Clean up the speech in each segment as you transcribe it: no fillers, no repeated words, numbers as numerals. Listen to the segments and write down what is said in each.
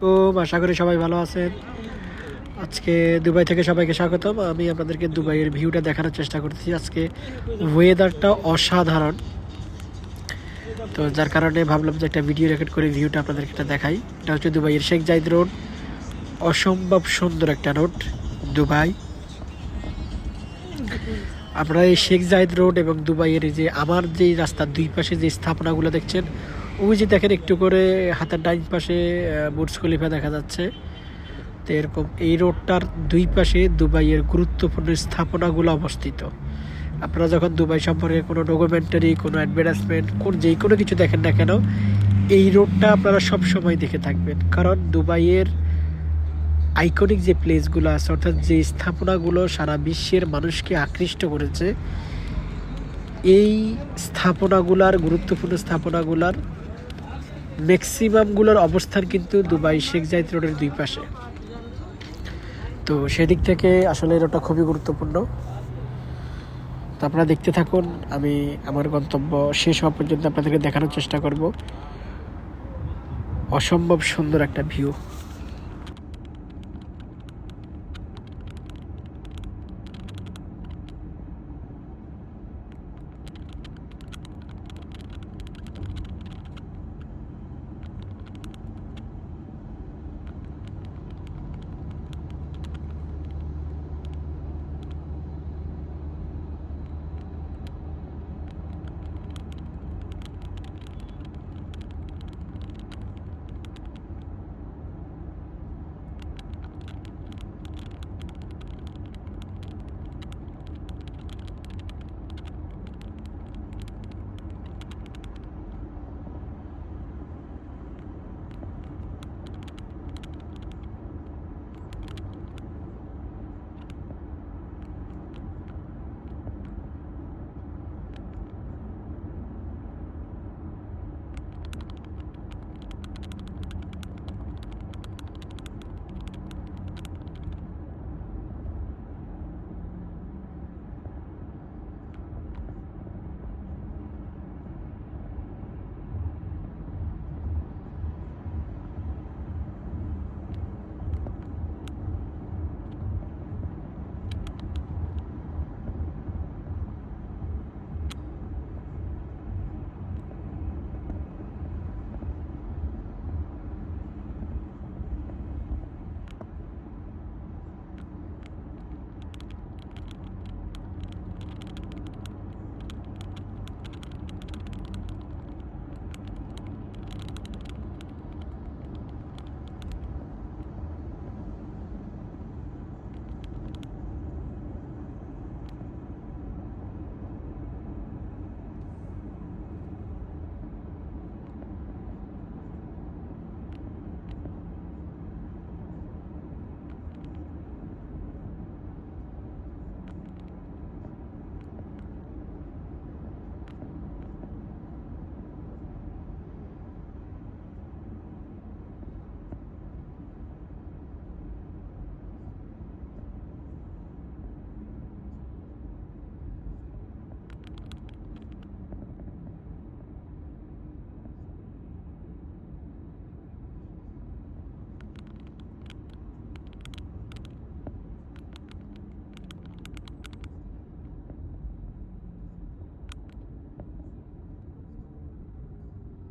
তো আশা করি সবাই ভালো আছেন। আজকে দুবাই থেকে সবাইকে স্বাগতম। আমি আপনাদেরকে দুবাইয়ের ভিউটা দেখানোর চেষ্টা করতেছি। আজকে ওয়েদারটা অসাধারণ, তো যার কারণে ভাবলাম যে একটা ভিডিও রেকর্ড করে ভিউটা আপনাদেরকে একটা দেখাই। এটা হচ্ছে দুবাইয়ের শেখ জায়েদ রোড। অসম্ভব সুন্দর একটা রোড দুবাই। আপনারা এই শেখ জায়েদ রোড এবং দুবাইয়ের যে আমার যেই রাস্তার দুই পাশে যে স্থাপনাগুলো দেখছেন, ওই যে দেখেন একটু করে হাতের ডাইন পাশে বুর্জ খলিফা দেখা যাচ্ছে। তো এরকম এই রোডটার দুই পাশে দুবাইয়ের গুরুত্বপূর্ণ স্থাপনাগুলো অবস্থিত। আপনারা যখন দুবাই সম্পর্কে কোনো ডকুমেন্টারি, কোনো অ্যাডভার্টাইজমেন্ট, যেই কোনো কিছু দেখেন না কেন, এই রোডটা আপনারা সব সময় দেখে থাকবেন। কারণ দুবাইয়ের আইকনিক যে প্লেসগুলো আছে, অর্থাৎ যে স্থাপনাগুলো সারা বিশ্বের মানুষকে আকৃষ্ট করেছে, এই স্থাপনাগুলার, গুরুত্বপূর্ণ স্থাপনাগুলার ম্যাক্সিমামগুলোর অবস্থান কিন্তু দুবাই শেখ জায়েদ রোডের দুই পাশে। তো সেদিক থেকে আসলে রোডটা খুবই গুরুত্বপূর্ণ। তো আপনারা দেখতে থাকুন, আমি আমার গন্তব্য শেষ হওয়া পর্যন্ত আপনাদেরকে দেখানোর চেষ্টা করব। অসম্ভব সুন্দর একটা ভিউ।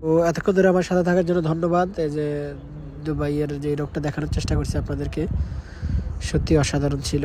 তো এতক্ষণ ধরে আমার সাথে থাকার জন্য ধন্যবাদ। এই যে দুবাইয়ের যে রোডটা দেখানোর চেষ্টা করছি আপনাদেরকে, সত্যি অসাধারণ ছিল।